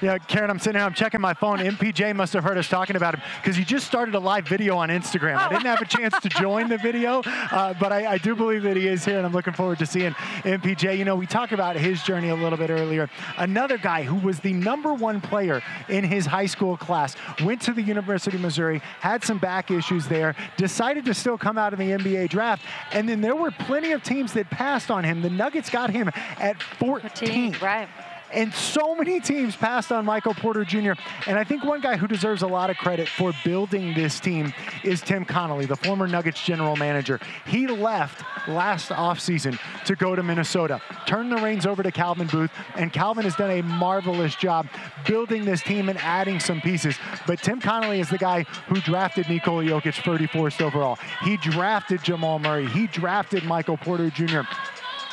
Yeah, Karen, I'm sitting here, I'm checking my phone. MPJ must have heard us talking about him because he just started a live video on Instagram. I didn't have a chance to join the video, but I do believe that he is here, and I'm looking forward to seeing MPJ. You know, we talked about his journey a little bit earlier. Another guy who was the #1 player in his high school class, went to the University of Missouri, had some back issues there, decided to still come out of the NBA draft, and then there were plenty of teams that passed on him. The Nuggets got him at 14. Right. And so many teams passed on Michael Porter Jr. And I think one guy who deserves a lot of credit for building this team is Tim Connolly, the former Nuggets general manager. He left last offseason to go to Minnesota, turned the reins over to Calvin Booth, and Calvin has done a marvelous job building this team and adding some pieces. But Tim Connolly is the guy who drafted Nikola Jokic 34th overall. He drafted Jamal Murray. He drafted Michael Porter Jr.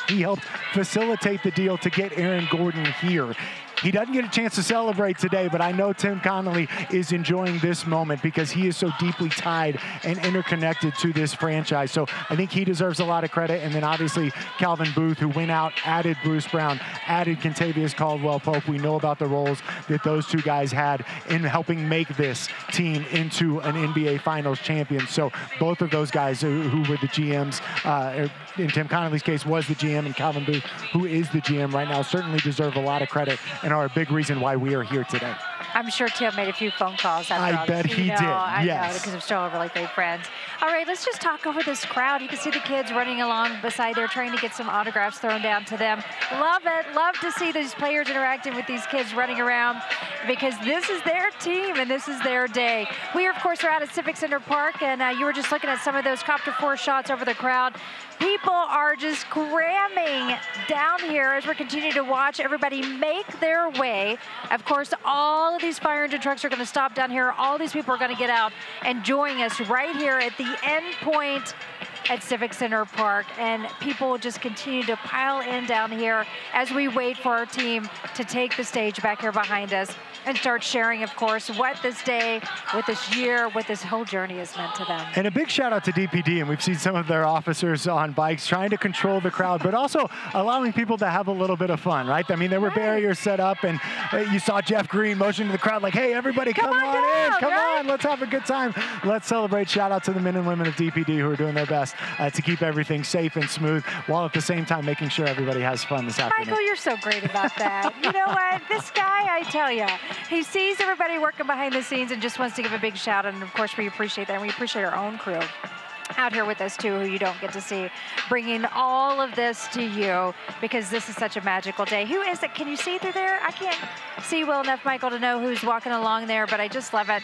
He helped facilitate the deal to get Aaron Gordon here. He doesn't get a chance to celebrate today, but I know Tim Connolly is enjoying this moment because he is so deeply tied and interconnected to this franchise. So I think he deserves a lot of credit. And then obviously Calvin Booth, who went out, added Bruce Brown, added Kentavious Caldwell-Pope. We know about the roles that those two guys had in helping make this team into an NBA Finals champion. So both of those guys who were the GMs, in Tim Connolly's case was the GM, and Calvin Booth, who is the GM right now, certainly deserve a lot of credit and are a big reason why we are here today. I'm sure Tim made a few phone calls. I bet he did, I yes. know, because I'm still really great friends. All right, let's just talk over this crowd. You can see the kids running along beside there, trying to get some autographs thrown down to them. Love it. Love to see these players interacting with these kids running around because this is their team and this is their day. We, of course, are out at Civic Center Park, and you were just looking at some of those copter 4 shots over the crowd. People are just cramming down here as we're continuing to watch everybody make their way. Of course, all of these fire engine trucks are going to stop down here. All these people are going to get out and join us right here at the end point at Civic Center Park, and people just continue to pile in down here as we wait for our team to take the stage back here behind us and start sharing, of course, what this day, what this year, what this whole journey has meant to them. And a big shout out to DPD, and we've seen some of their officers on bikes trying to control the crowd, but also allowing people to have a little bit of fun, right? I mean, there were barriers set up, and you saw Jeff Green motion to the crowd like, hey, everybody, come on in, come on, let's have a good time. Let's celebrate. Shout out to the men and women of DPD who are doing their best to keep everything safe and smooth, while at the same time making sure everybody has fun this afternoon. Michael, you're so great about that. You know what? This guy, I tell you, he sees everybody working behind the scenes and just wants to give a big shout out, and of course we appreciate that, and we appreciate our own crew out here with us too, who you don't get to see, bringing all of this to you because this is such a magical day. Who is it? Can you see through there? I can't see well enough, Michael, to know who's walking along there, but I just love it.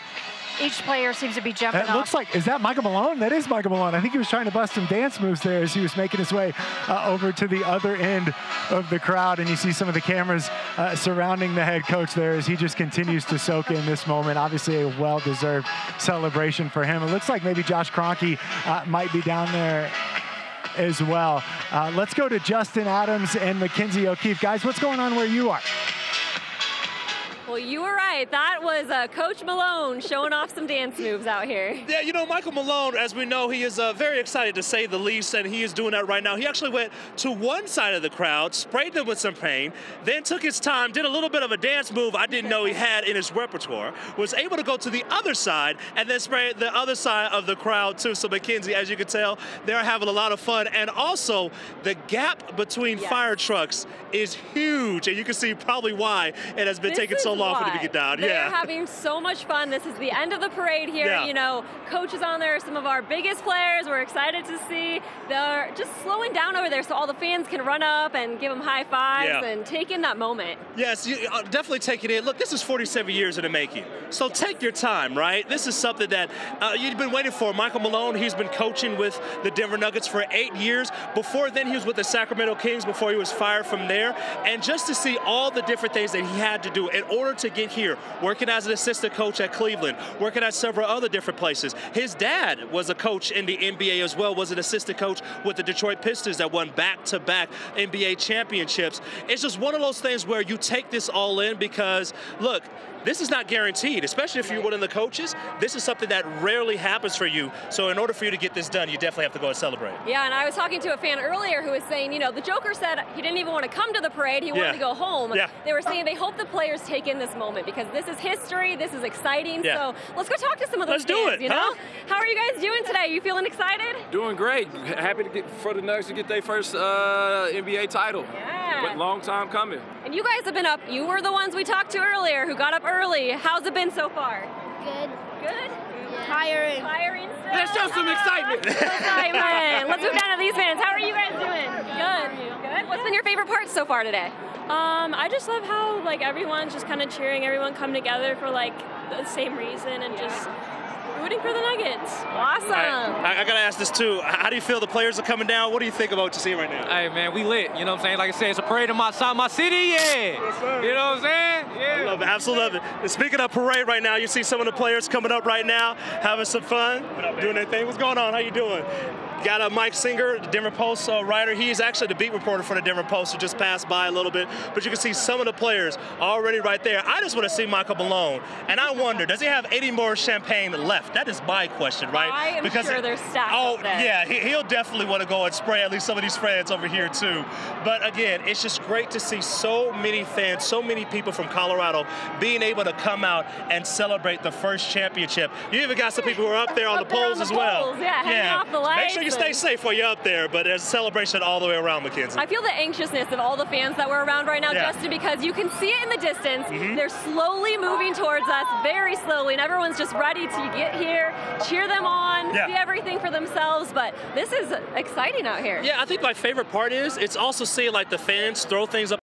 Each player seems to be jumping off. It looks like, is that Michael Malone? That is Michael Malone. I think he was trying to bust some dance moves there as he was making his way over to the other end of the crowd. And you see some of the cameras surrounding the head coach there as he just continues to soak in this moment. Obviously a well-deserved celebration for him. It looks like maybe Josh Kroenke might be down there as well. Let's go to Justin Adams and Mackenzie O'Keefe. Guys, what's going on where you are? Well, you were right. That was Coach Malone showing off some dance moves out here. Yeah, you know, Michael Malone, as we know, he is very excited to say the least, and he is doing that right now. He actually went to one side of the crowd, sprayed them with some paint, then took his time, did a little bit of a dance move I didn't know he had in his repertoire, was able to go to the other side, and then spray the other side of the crowd, too. So, Mackenzie, as you can tell, they're having a lot of fun. And also, the gap between fire trucks is huge, and you can see probably why it has been taking so long for them to get down. They're having so much fun. This is the end of the parade here. You know, Coach is on there, some of our biggest players we're excited to see. They're just slowing down over there so all the fans can run up and give them high fives and take in that moment. Yes, you definitely take it in. Look, this is 47 years in the making. So take your time, right? This is something that you've been waiting for. Michael Malone, he's been coaching with the Denver Nuggets for 8 years. Before then, he was with the Sacramento Kings before he was fired from there. And just to see all the different things that he had to do in order to get here, working as an assistant coach at Cleveland, working at several other different places. His dad was a coach in the NBA as well, was an assistant coach with the Detroit Pistons that won back-to-back NBA championships. It's just one of those things where you take this all in because, look, this is not guaranteed, especially if you're one of the coaches. This is something that rarely happens for you. So in order for you to get this done, you definitely have to go and celebrate. Yeah, and I was talking to a fan earlier who was saying, you know, the Joker said he didn't even want to come to the parade. He wanted to go home. Yeah. They were saying they hope the players take in this moment because this is history. This is exciting. Yeah. So let's go talk to some of those Let's do fans, it, you know? huh? How are you guys doing today? You feeling excited? Doing great. Happy to for the Nuggets to get their first NBA title. Yeah. But long time coming. And you guys have been up. You were the ones we talked to earlier who got up early. How's it been so far? Good. Good? Yeah. Tiring. Tiring still? Let's show some excitement. Excitement. Let's move down to these fans. How are you guys doing? Good. Good. What's been your favorite part so far today? I just love how like everyone's just kind of cheering, everyone come together for like the same reason and just rooting for the Nuggets. Awesome. I got to ask this too. How do you feel the players are coming down? What do you think about what you see right now? Hey man, we lit. You know what I'm saying? Like I said, it's a parade in my city. Yeah. Yes, sir. You know what I'm saying? Yeah. I love it. Absolutely love it. And speaking of parade right now, you see some of the players coming up right now, having some fun, doing their thing. What's going on? How you doing? Got a Mike Singer, the Denver Post writer. He's actually the beat reporter for the Denver Post, who just passed by a little bit. But you can see some of the players already right there. I just want to see Michael Malone. And I wonder, does he have 80 more champagne left? That is my question, right? I am sure there's stacks up there. Yeah, he'll definitely want to go and spray at least some of these fans over here, too. But again, it's just great to see so many fans, so many people from Colorado being able to come out and celebrate the first championship. You even got some people who are up there on the poles as well. Yeah, hanging off the lights. Make sure you stay safe while you're up there, but there's a celebration all the way around, Mackenzie. I feel the anxiousness of all the fans that were around right now, Justin, because you can see it in the distance. They're slowly moving towards us, very slowly, and everyone's just ready to get here, cheer them on, see everything for themselves, but this is exciting out here. Yeah, I think my favorite part is it's also seeing like the fans throw things up